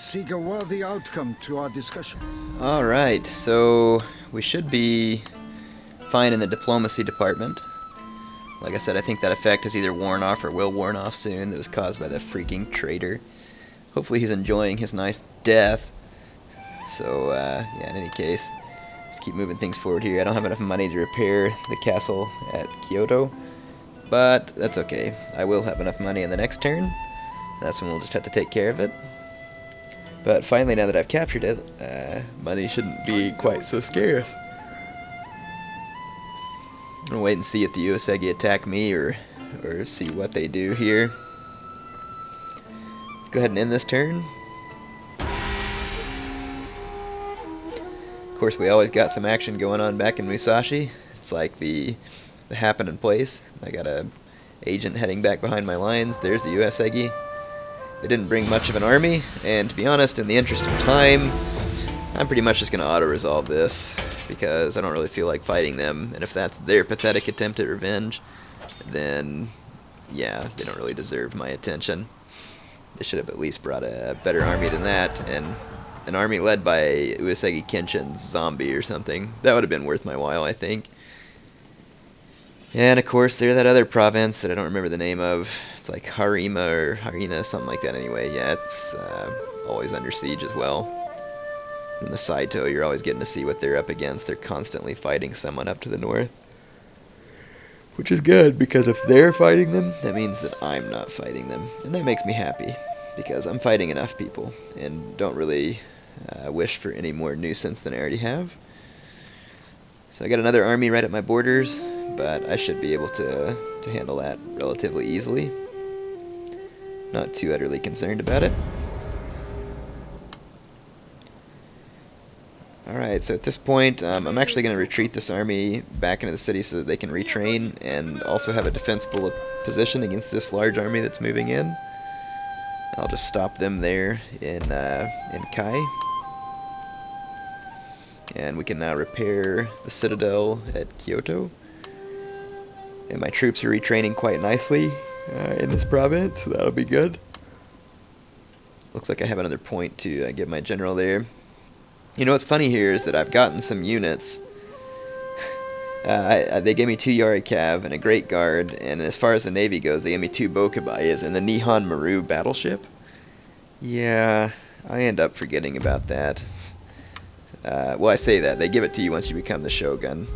seek a worthy outcome to our discussion. Alright, so we should be fine in the diplomacy department. Like I said, I think that effect is either worn off or will worn off soon. That was caused by the freaking traitor. Hopefully he's enjoying his nice death. So, yeah, in any case, just keep moving things forward here. I don't have enough money to repair the castle at Kyoto, but that's okay. I will have enough money in the next turn. That's when we'll just have to take care of it. But finally, now that I've captured it, money shouldn't be quite so scarce. I'm gonna wait and see if the Uesegi attack me or see what they do here. Let's go ahead and end this turn. Of course, we always got some action going on back in Musashi. It's like the happening place. I got a agent heading back behind my lines. There's the Uesegi. They didn't bring much of an army, and to be honest, in the interest of time, I'm pretty much just going to auto-resolve this, because I don't really feel like fighting them, and if that's their pathetic attempt at revenge, then, yeah, they don't really deserve my attention. They should have at least brought a better army than that, and an army led by Uesegi Kenshin's zombie or something. That would have been worth my while, I think. And of course, there's that other province that I don't remember the name of. It's like Harima or Harina, something like that anyway. Yeah, it's always under siege as well. In the Saito, you're always getting to see what they're up against. They're constantly fighting someone up to the north. Which is good, because if they're fighting them, that means that I'm not fighting them. And that makes me happy, because I'm fighting enough people, and don't really wish for any more nuisance than I already have. So I got another army right at my borders, but I should be able to handle that relatively easily. Not too utterly concerned about it. Alright, so at this point, I'm actually going to retreat this army back into the city so that they can retrain and also have a defensible position against this large army that's moving in. I'll just stop them there in Kai. And we can now repair the citadel at Kyoto. And my troops are retraining quite nicely in this province, so that'll be good. Looks like I have another point to give my general there. You know what's funny here is that I've gotten some units. They gave me 2 Yari Cav and a Great Guard, and as far as the Navy goes, they gave me 2 Bokabayas and the Nihon Maru battleship. Yeah, I end up forgetting about that. Well, I say that. They give it to you once you become the Shogun,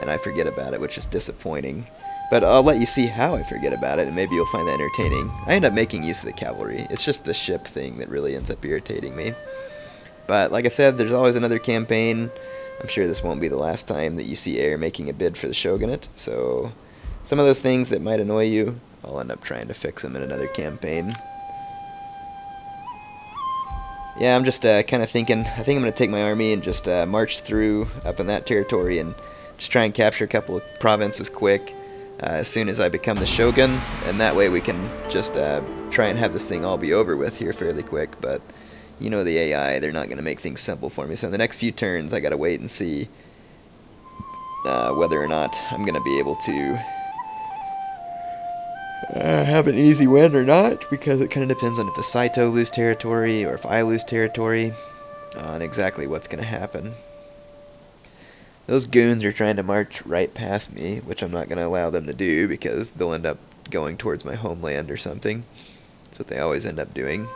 and I forget about it, which is disappointing. But I'll let you see how I forget about it, and maybe you'll find that entertaining. I end up making use of the cavalry. It's just the ship thing that really ends up irritating me. But like I said, there's always another campaign. I'm sure this won't be the last time that you see Air making a bid for the Shogunate, so some of those things that might annoy you, I'll end up trying to fix them in another campaign. Yeah, I'm just kind of thinking, I think I'm going to take my army and just march through up in that territory and just try and capture a couple of provinces quick as soon as I become the Shogun, and that way we can just try and have this thing all be over with here fairly quick. But you know the AI, they're not going to make things simple for me, so in the next few turns I got to wait and see whether or not I'm going to be able to have an easy win or not, because it kind of depends on if the Saito lose territory or if I lose territory, on exactly what's going to happen. Those goons are trying to march right past me, which I'm not going to allow them to do, because they'll end up going towards my homeland or something. That's what they always end up doing.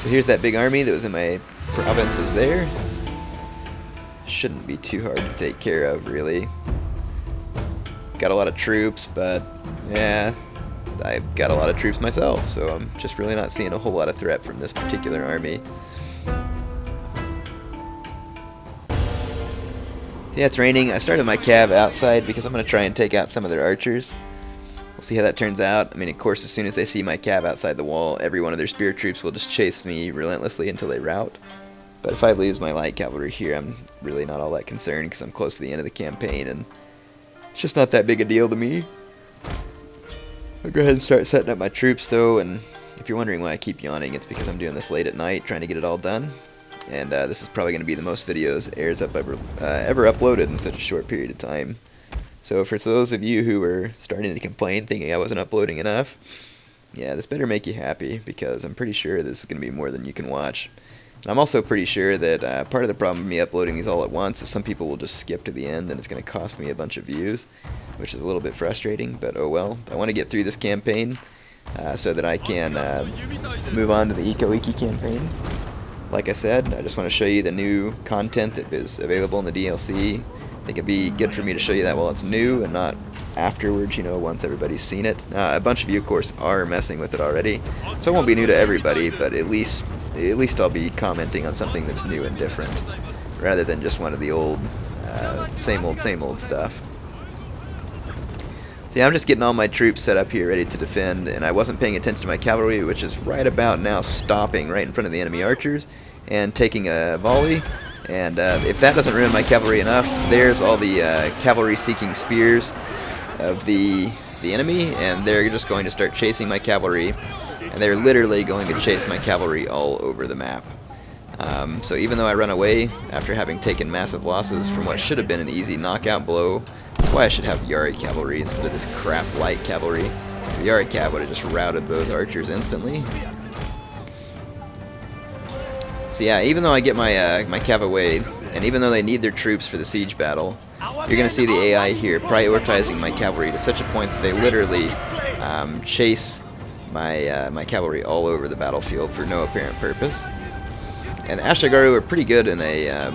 So here's that big army that was in my provinces there. Shouldn't be too hard to take care of, really. Got a lot of troops, but yeah, I've got a lot of troops myself, so I'm just really not seeing a whole lot of threat from this particular army. Yeah, it's raining. I started my cav outside because I'm going to try and take out some of their archers. We'll see how that turns out. I mean, of course, as soon as they see my cav outside the wall, every one of their spear troops will just chase me relentlessly until they rout. But if I lose my light cavalry here, I'm really not all that concerned, because I'm close to the end of the campaign, and it's just not that big a deal to me. I'll go ahead and start setting up my troops, though, and if you're wondering why I keep yawning, it's because I'm doing this late at night, trying to get it all done. And this is probably going to be the most videos Air's ever uploaded in such a short period of time. So for those of you who were starting to complain, thinking I wasn't uploading enough, Yeah, this better make you happy, because I'm pretty sure this is going to be more than you can watch. And I'm also pretty sure that part of the problem with me uploading these all at once is some people will just skip to the end, and it's going to cost me a bunch of views, which is a little bit frustrating, but oh well. I want to get through this campaign so that I can move on to the Iko Iki campaign. Like I said, I just want to show you the new content that is available in the DLC. I think it'd be good for me to show you that while it's new and not afterwards, you know, once everybody's seen it. A bunch of you, of course, are messing with it already, so it won't be new to everybody, but at least I'll be commenting on something that's new and different, rather than just one of the old, same old stuff. See, I'm just getting all my troops set up here ready to defend, and I wasn't paying attention to my cavalry, which is right about now stopping right in front of the enemy archers and taking a volley. And if that doesn't ruin my cavalry enough, there's all the cavalry-seeking spears of the enemy, and they're just going to start chasing my cavalry, and they're literally going to chase my cavalry all over the map. So even though I run away after having taken massive losses from what should have been an easy knockout blow, that's why I should have Yari cavalry instead of this crap light cavalry, because the Yari cav would have just routed those archers instantly. So yeah, even though I get my my cav away, and even though they need their troops for the siege battle, you're going to see the AI here prioritizing my cavalry to such a point that they literally chase my my cavalry all over the battlefield for no apparent purpose. And the Ashigaru are pretty good in I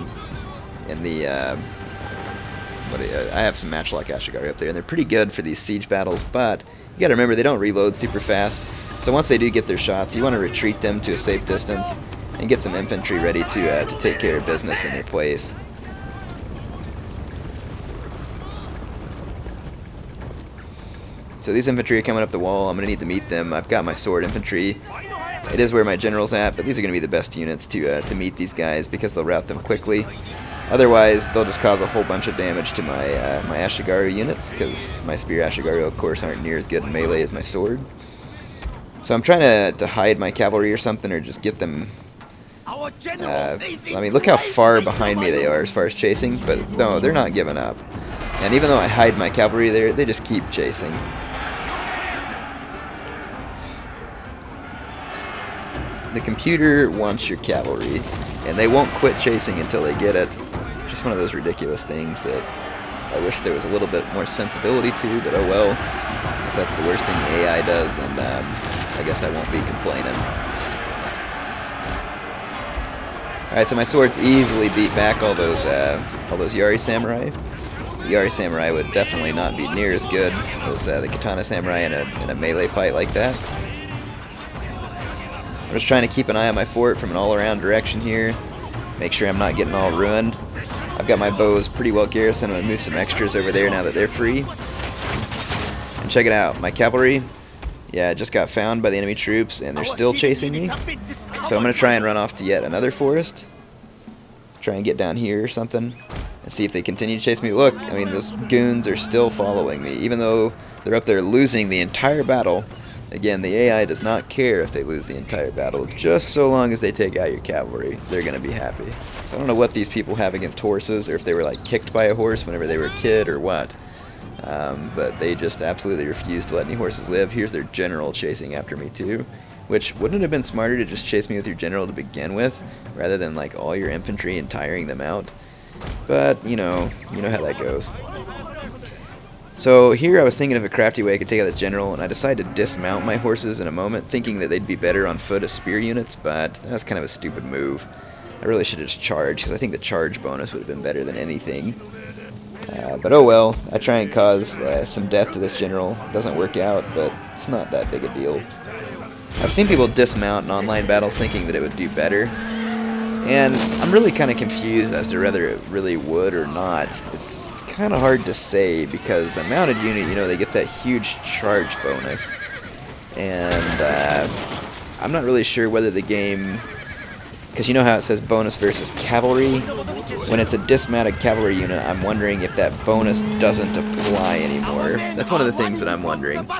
have some matchlock Ashigaru up there, and they're pretty good for these siege battles, but you gotta remember they don't reload super fast, so once they do get their shots, you want to retreat them to a safe distance and get some infantry ready to take care of business in their place. So these infantry are coming up the wall. I'm going to need to meet them. I've got my sword infantry. It is where my general's at, but these are going to be the best units to meet these guys because they'll rout them quickly. Otherwise, they'll just cause a whole bunch of damage to my my Ashigaru units, because my spear Ashigaru, of course, aren't near as good in melee as my sword. So I'm trying to hide my cavalry or something, or just get them. I mean, look how far behind me they are as far as chasing, but no, they're not giving up. And even though I hide my cavalry there, they just keep chasing. The computer wants your cavalry, and they won't quit chasing until they get it. Just one of those ridiculous things that I wish there was a little bit more sensibility to, but oh well. If that's the worst thing the AI does, then I guess I won't be complaining. Alright, so my swords easily beat back all those Yari samurai. The Yari samurai would definitely not be near as good as the katana samurai in a melee fight like that. I'm just trying to keep an eye on my fort from an all-around direction here. Make sure I'm not getting all ruined. I've got my bows pretty well garrisoned. I'm going to move some extras over there now that they're free. And check it out. My cavalry, yeah, just got found by the enemy troops, and they're still chasing me. So I'm going to try and run off to yet another forest. Try and get down here or something. And see if they continue to chase me. Look, I mean, those goons are still following me. Even though they're up there losing the entire battle. Again, the AI does not care if they lose the entire battle. Just so long as they take out your cavalry, they're going to be happy. So I don't know what these people have against horses, or if they were like kicked by a horse whenever they were a kid, or what. But they just absolutely refuse to let any horses live. Here's their general chasing after me too. Which, wouldn't it have been smarter to just chase me with your general to begin with, rather than like all your infantry and tiring them out? But, you know how that goes. So here I was thinking of a crafty way I could take out this general, and I decided to dismount my horses in a moment, thinking that they'd be better on foot as spear units, but that's kind of a stupid move. I really should have just charged, because I think the charge bonus would have been better than anything. But oh well, I try and cause some death to this general. It doesn't work out, but it's not that big a deal. I've seen people dismount in online battles thinking that it would do better, and I'm really kind of confused as to whether it really would or not. It's kind of hard to say, because a mounted unit, they get that huge charge bonus, and I'm not really sure whether the game, because you know how it says bonus versus cavalry, when it's a dismounted cavalry unit, I'm wondering if that bonus doesn't apply anymore. That's one of the things that I'm wondering.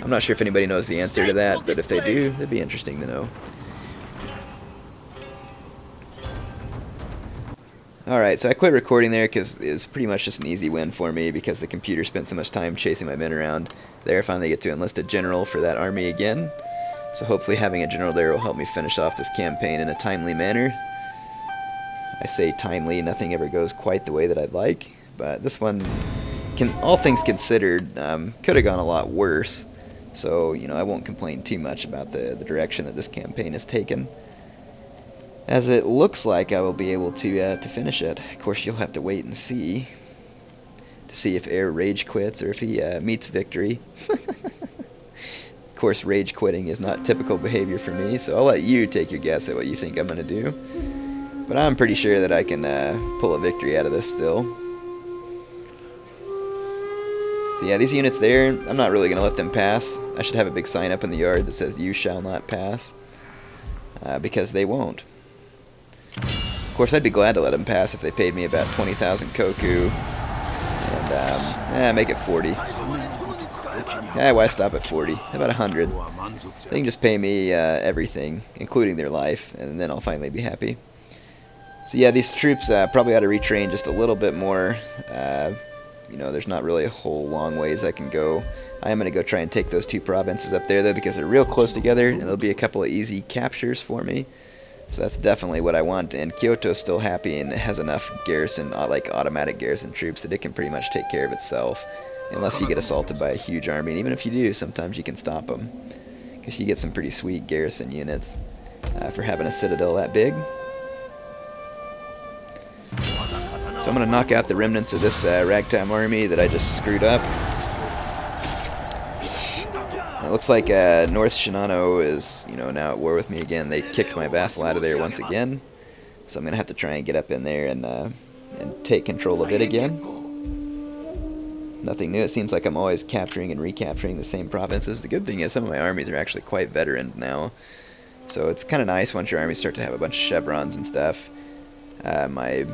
I'm not sure if anybody knows the answer to that, but if they do, that'd be interesting to know. Alright, so I quit recording there because it was pretty much just an easy win for me, because the computer spent so much time chasing my men around. There I finally get to enlist a general for that army again. So hopefully having a general there will help me finish off this campaign in a timely manner. I say timely, nothing ever goes quite the way that I'd like, but this one, all things considered, could have gone a lot worse. So, you know, I won't complain too much about the direction that this campaign has taken, as it looks like I will be able to finish it. Of course, you'll have to wait and see to see if Air rage quits or if he meets victory. Of course, rage quitting is not typical behavior for me, so I'll let you take your guess at what you think I'm going to do. But I'm pretty sure that I can pull a victory out of this still. So yeah, these units there, I'm not really going to let them pass. I should have a big sign up in the yard that says, "You shall not pass," because they won't. Of course, I'd be glad to let them pass if they paid me about 20,000 koku, and make it 40. Yeah, why stop at 40? How about 100? They can just pay me everything, including their life, and then I'll finally be happy. So yeah, these troops probably ought to retrain just a little bit more. You know, there's not really a whole long ways I can go. I am going to go try and take those 2 provinces up there, though, because they're real close together, and it'll be a couple of easy captures for me. So that's definitely what I want, and Kyoto's still happy and has enough garrison, like automatic garrison troops, that it can pretty much take care of itself, unless you get assaulted by a huge army. And even if you do, sometimes you can stop them, because you get some pretty sweet garrison units for having a citadel that big. So I'm going to knock out the remnants of this ragtime army that I just screwed up. It looks like North Shinano is, you know, now at war with me again. They kicked my vassal out of there once again, so I'm going to have to try and get up in there and take control of it again. Nothing new. It seems like I'm always capturing and recapturing the same provinces. The good thing is some of my armies are actually quite veteran now, so it's kind of nice once your armies start to have a bunch of chevrons and stuff. My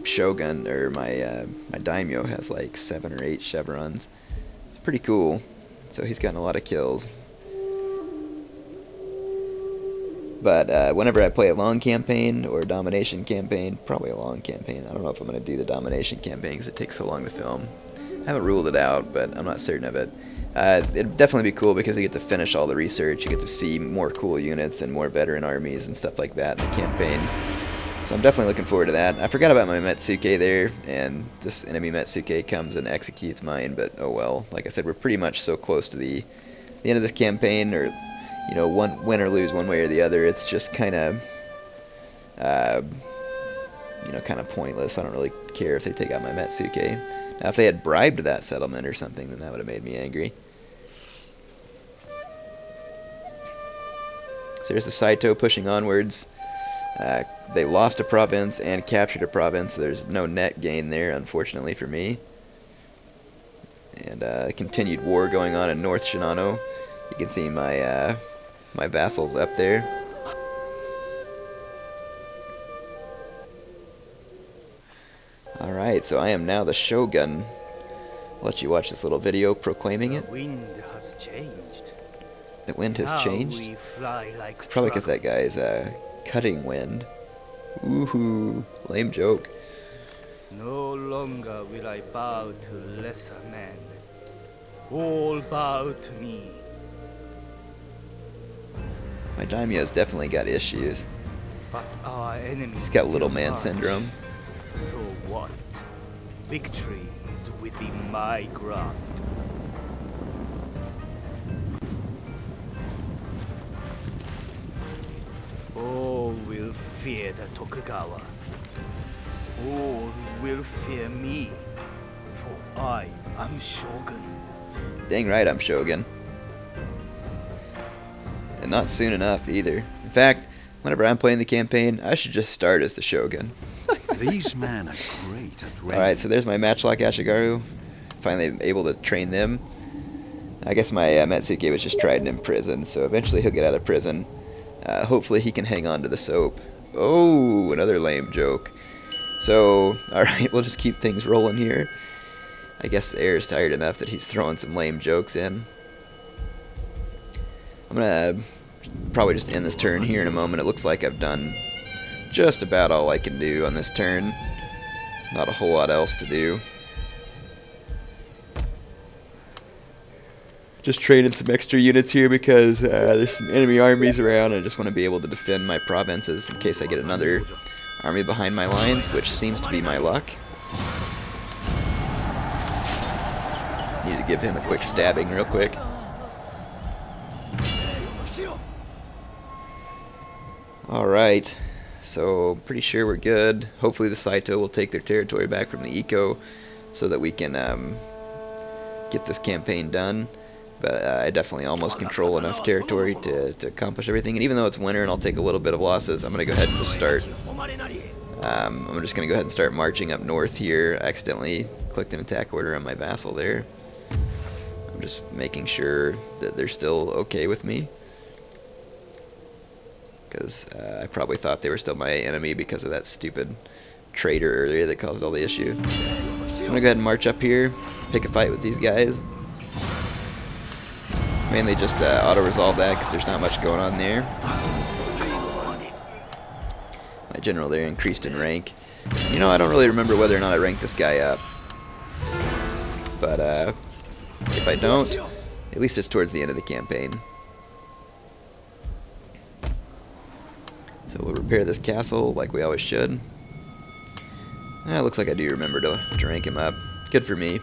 Shogun, or my daimyo, has like 7 or 8 chevrons. It's pretty cool. So he's gotten a lot of kills. But whenever I play a long campaign or a domination campaign, probably a long campaign. I don't know if I'm going to do the domination campaign because it takes so long to film. I haven't ruled it out, but I'm not certain of it. It'd definitely be cool because you get to finish all the research. You get to see more cool units and more veteran armies and stuff like that in the campaign. So I'm definitely looking forward to that. I forgot about my Metsuke there, and this enemy Metsuke comes and executes mine, but oh well. Like I said, we're pretty much so close to the end of this campaign, or, you know, win or lose one way or the other. It's just kind of, you know, kind of pointless. I don't really care if they take out my Metsuke. Now, if they had bribed that settlement or something, then that would have made me angry. So there's the Saito pushing onwards. They lost a province and captured a province, so there's no net gain there, unfortunately for me. And continued war going on in North Shinano. You can see my my vassals up there. Alright, so I am now the Shogun. I'll let you watch this little video proclaiming it. The wind has changed. The wind has Now changed? we fly like It's probably because that dragons. guy's cutting wind. Woohoo, lame joke. No longer will I bow to lesser men. All bow to me. My daimyo's definitely got issues. But our enemies He's got little still man march. syndrome. So what? Victory is within my grasp. All will fear the Tokugawa. All will fear me, for I am Shogun. Dang right I'm Shogun. And not soon enough either. In fact, whenever I'm playing the campaign, I should just start as the Shogun. These men are great at raiding. Alright, so there's my Matchlock Ashigaru. Finally able to train them. I guess my Metsuke was just tried and imprisoned, so eventually he'll get out of prison. Hopefully he can hang on to the soap. Oh, another lame joke. So, alright, we'll just keep things rolling here. I guess the heir is tired enough that he's throwing some lame jokes in. I'm gonna probably just end this turn here in a moment. It looks like I've done just about all I can do on this turn. Not a whole lot else to do. Just training some extra units here because there's some enemy armies around, and I just want to be able to defend my provinces in case I get another army behind my lines, which seems to be my luck. Need to give him a quick stabbing real quick. Alright, so pretty sure we're good. Hopefully the Saito will take their territory back from the Eco so that we can get this campaign done. But I definitely almost control enough territory to accomplish everything. And even though it's winter and I'll take a little bit of losses, I'm going to go ahead and just start. I'm just going to go ahead and start marching up north here. I accidentally clicked an attack order on my vassal there. I'm just making sure that they're still okay with me. Because I probably thought they were still my enemy because of that stupid traitor earlier that caused all the issue. So I'm going to go ahead and march up here, pick a fight with these guys. Mainly just auto-resolve that because there's not much going on there. My general there increased in rank. You know, I don't really remember whether or not I ranked this guy up. But if I don't, at least it's towards the end of the campaign. So we'll repair this castle like we always should. It looks like I do remember to rank him up. Good for me.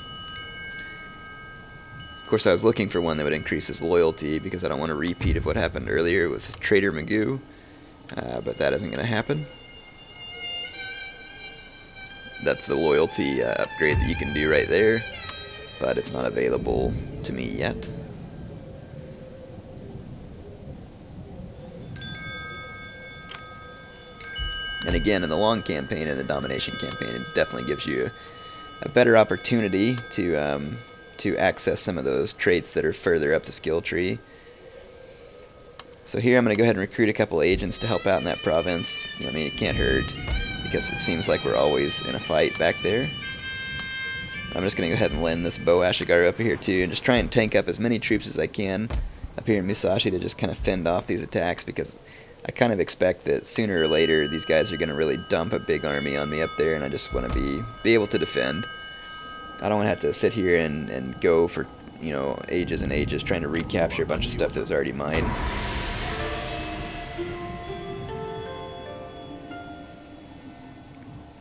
Of course, I was looking for one that would increase his loyalty because I don't want a repeat of what happened earlier with Trader Magoo. But that isn't going to happen. That's the loyalty upgrade that you can do right there. But it's not available to me yet. And again, in the long campaign and the domination campaign, it definitely gives you a better opportunity to access some of those traits that are further up the skill tree. So here I'm going to go ahead and recruit a couple agents to help out in that province. I mean, it can't hurt because it seems like we're always in a fight back there. I'm just going to go ahead and lend this Bow Ashigaru up here too and just try and tank up as many troops as I can up here in Musashi to just kind of fend off these attacks, because I kind of expect that sooner or later these guys are going to really dump a big army on me up there, and I just want to be able to defend. I don't want to have to sit here and go for, you know, ages and ages trying to recapture a bunch of stuff that was already mine.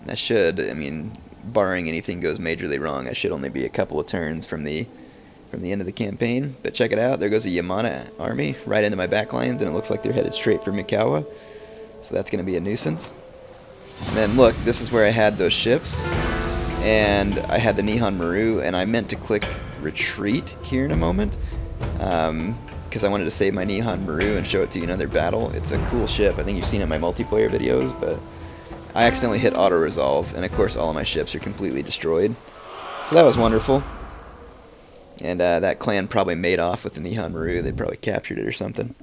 I should, I mean, barring anything goes majorly wrong, I should only be a couple of turns from the end of the campaign. But check it out, there goes a Yamana army right into my backlines, and it looks like they're headed straight for Mikawa. So that's going to be a nuisance. And then look, this is where I had those ships, and I had the Nihon Maru, and I meant to click retreat here in a moment, because I wanted to save my Nihon Maru and show it to you in another battle. It's a cool ship. I think you've seen it in my multiplayer videos, but I accidentally hit auto-resolve, and of course all of my ships are completely destroyed. So that was wonderful. And that clan probably made off with the Nihon Maru. They probably captured it or something.